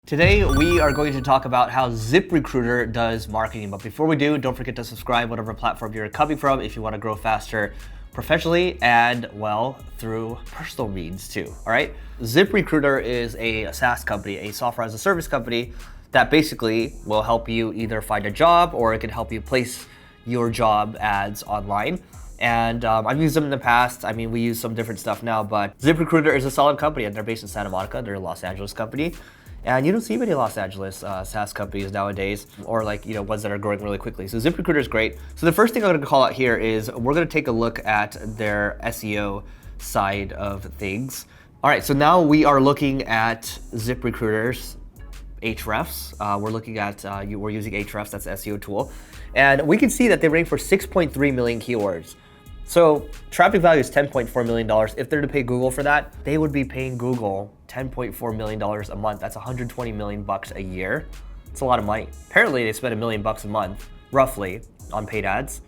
Today, we are going to talk about how ZipRecruiter does marketing. But before we do, don't forget to subscribe, whatever platform you're coming from, if you want to grow faster professionally and, well, through personal means too, all right? ZipRecruiter is a SaaS company, a software as a service company that basically will help you either find a job or it can help you place your job ads online. And I've used them in the past. I mean, we use some different stuff now, but ZipRecruiter is a solid company and they're based in Santa Monica. They're a Los Angeles company. And you don't see many Los Angeles SaaS companies nowadays, or ones that are growing really quickly. So ZipRecruiter is great. So the first thing I'm gonna call out here is we're gonna take a look at their SEO side of things. All right, so now we are looking at ZipRecruiter's Ahrefs. We're looking at, we're using Ahrefs, that's the SEO tool. And we can see that they rank for 6.3 million keywords. So traffic value is $10.4 million. If they're to pay Google for that, they would be paying Google $10.4 million a month. That's $120 million a year. It's a lot of money. Apparently they spend $1 million a month, roughly, on paid ads.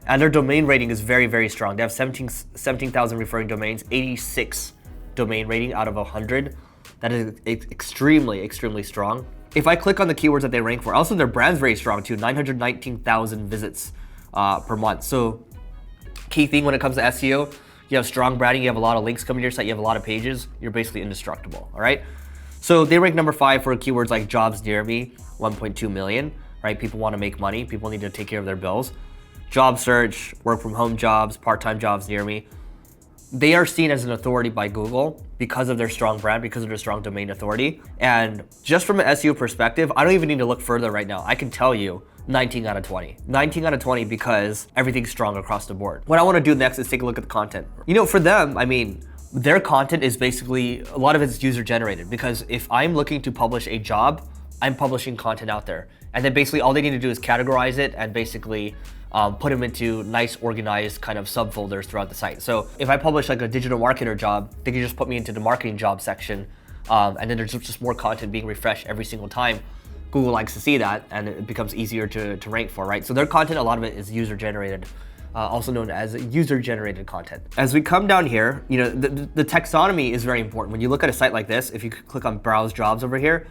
And their domain rating is very, very strong. They have 17,000 referring domains, 86 domain rating out of 100. That is extremely, extremely strong. If I click on the keywords that they rank for, also their brand's very strong too, 919,000 visits per month. So key thing when it comes to SEO, you have strong branding, you have a lot of links coming to your site, you have a lot of pages, you're basically indestructible, all right? So they rank number 5 for keywords like jobs near me, 1.2 million, right? People want to make money, people need to take care of their bills. Job search, work from home jobs, part-time jobs near me. They are seen as an authority by Google because of their strong brand, because of their strong domain authority. And just from an SEO perspective, I don't even need to look further right now. I can tell you 19 out of 20. 19 out of 20 because everything's strong across the board. What I want to do next is take a look at the content. For them, I mean, their content is basically, a lot of it's user generated because if I'm looking to publish a job, I'm publishing content out there. And then basically all they need to do is categorize it and basically put them into nice organized kind of subfolders throughout the site. So if I publish like a digital marketer job, they can just put me into the marketing job section and then there's just more content being refreshed every single time. Google likes to see that and it becomes easier to rank for, right? So their content, a lot of it is user generated, also known as user generated content. As we come down here, the taxonomy is very important. When you look at a site like this, if you click on browse jobs over here,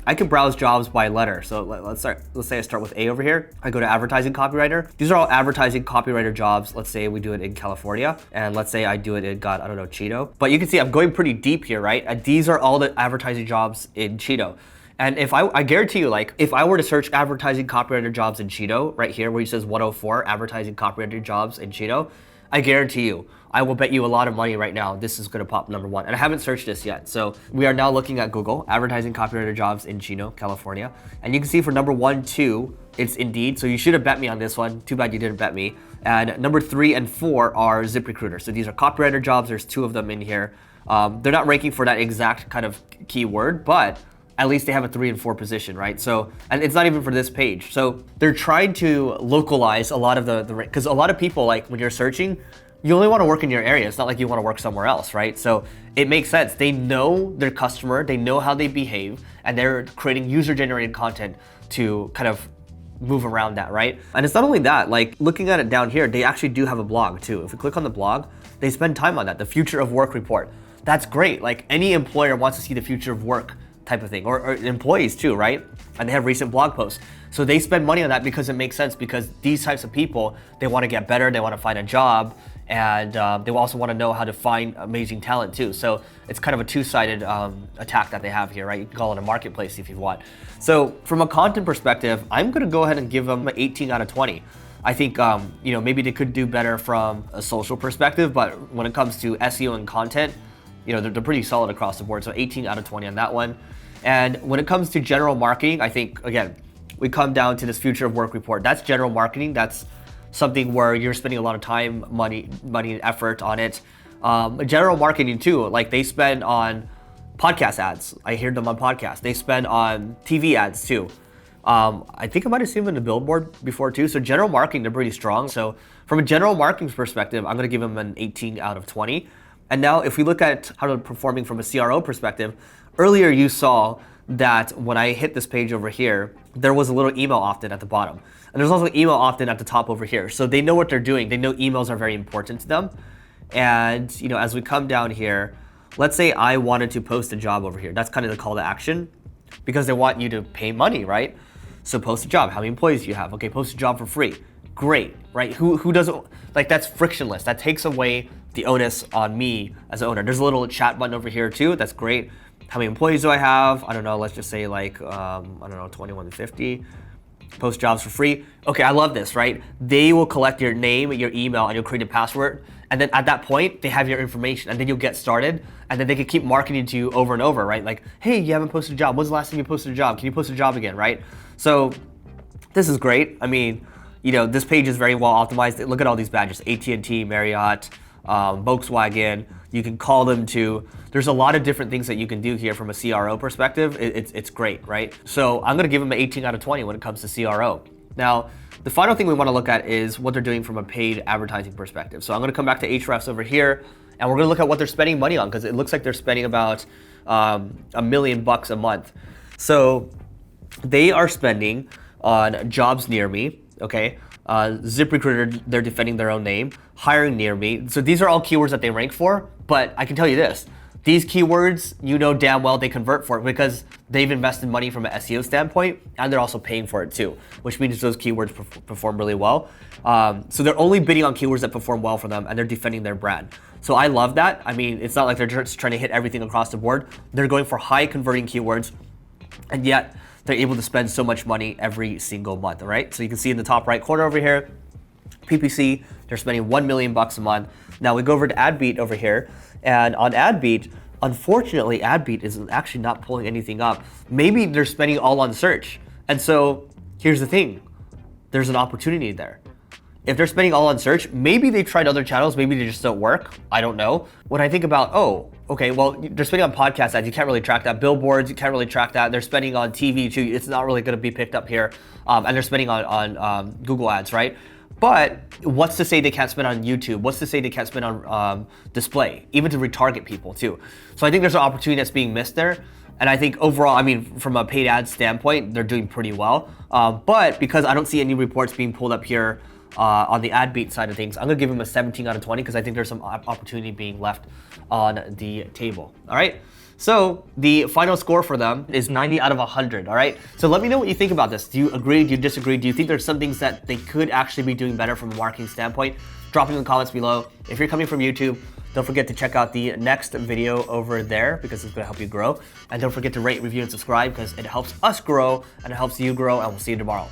I can browse jobs by letter. So let's say I start with A over here. I go to advertising copywriter. These are all advertising copywriter jobs. Let's say we do it in California. And let's say I do it in, Cheeto. But you can see I'm going pretty deep here, right? And these are all the advertising jobs in Cheeto. And if I guarantee you, if I were to search advertising copywriter jobs in Cheeto, right here where it says 104 advertising copywriter jobs in Cheeto, I guarantee you, I will bet you a lot of money right now, this is gonna pop number 1. And I haven't searched this yet. So we are now looking at Google, advertising copywriter jobs in Chino, California. And you can see for number 1, 2, it's Indeed. So you should have bet me on this one. Too bad you didn't bet me. And number 3 and 4 are ZipRecruiter. So these are copywriter jobs. There's 2 of them in here. They're not ranking for that exact kind of keyword, but at least they have a 3 and 4 position, right? So, and it's not even for this page. So they're trying to localize a lot of the because a lot of people, when you're searching, you only want to work in your area. It's not like you want to work somewhere else, right? So it makes sense. They know their customer, they know how they behave, and they're creating user-generated content to kind of move around that, right? And it's not only that, looking at it down here, they actually do have a blog too. If we click on the blog, they spend time on that, the future of work report. That's great. Any employer wants to see the future of work type of thing, or employees too, right? And they have recent blog posts. So they spend money on that because it makes sense, because these types of people, they want to get better, they want to find a job, and they also want to know how to find amazing talent too. So it's kind of a two-sided attack that they have here, right? You can call it a marketplace if you want. So from a content perspective, I'm going to go ahead and give them an 18 out of 20. I think, maybe they could do better from a social perspective, but when it comes to SEO and content, they're pretty solid across the board. So 18 out of 20 on that one. And when it comes to general marketing, I think, again, we come down to this future of work report. That's general marketing. That's something where you're spending a lot of time, money and effort on it. General marketing too, they spend on podcast ads. I hear them on podcasts. They spend on TV ads too. I think I might have seen them in the billboard before too. So general marketing, they're pretty strong. So from a general marketing perspective, I'm gonna give them an 18 out of 20. And now if we look at how they're performing from a CRO perspective, earlier you saw that when I hit this page over here, there was a little email opt-in at the bottom. And there's also email opt-in at the top over here. So they know what they're doing. They know emails are very important to them. And as we come down here, let's say I wanted to post a job over here. That's kind of the call to action. because they want you to pay money, right? So post a job. How many employees do you have? Okay, post a job for free. Great, right? Who doesn't, like, that's frictionless. That takes away the onus on me as an owner. There's a little chat button over here too. That's great. How many employees do I have? I don't know, let's just say like, 21 to 50. Post jobs for free. Okay, I love this, right? They will collect your name, your email, and you'll create a password. And then at that point, they have your information, and then you'll get started, and then they can keep marketing to you over and over, right? Like, hey, you haven't posted a job. When's the last time you posted a job? Can you post a job again, right? So this is great. I mean, this page is very well optimized. Look at all these badges: AT&T, Marriott, Volkswagen. You can call them to. There's a lot of different things that you can do here from a CRO perspective. It's great, right? So I'm gonna give them an 18 out of 20 when it comes to CRO. Now, the final thing we wanna look at is what they're doing from a paid advertising perspective. So I'm gonna come back to Ahrefs over here, and we're gonna look at what they're spending money on, because it looks like they're spending about $1 million a month. So they are spending on jobs near me, okay? ZipRecruiter, they're defending their own name, hiring near me. So these are all keywords that they rank for, but I can tell you this, these keywords, damn well they convert for it because they've invested money from an SEO standpoint, and they're also paying for it too, which means those keywords perform really well. So they're only bidding on keywords that perform well for them, and they're defending their brand. So I love that. I mean, it's not like they're just trying to hit everything across the board. They're going for high converting keywords, and yet they're able to spend so much money every single month, all right? So you can see in the top right corner over here, PPC, they're spending $1 million a month. Now we go over to AdBeat over here, and on AdBeat, unfortunately, AdBeat is actually not pulling anything up. Maybe they're spending all on search. And so here's the thing, there's an opportunity there. If they're spending all on search, maybe they tried other channels, maybe they just don't work. I don't know. When I think about, okay, well, they're spending on podcast ads, you can't really track that. Billboards, you can't really track that. They're spending on TV too, it's not really gonna be picked up here. And they're spending on Google ads, right? But what's to say they can't spend on YouTube? What's to say they can't spend on display, even to retarget people too? So I think there's an opportunity that's being missed there. And I think overall, I mean, from a paid ad standpoint, they're doing pretty well. But because I don't see any reports being pulled up here on the AdBeat side of things, I'm gonna give them a 17 out of 20 because I think there's some opportunity being left on the table, all right? So the final score for them is 90 out of 100, all right? So let me know what you think about this. Do you agree, do you disagree? Do you think there's some things that they could actually be doing better from a marketing standpoint? Drop it in the comments below. If you're coming from YouTube, don't forget to check out the next video over there because it's gonna help you grow. And don't forget to rate, review, and subscribe because it helps us grow and it helps you grow, and we'll see you tomorrow.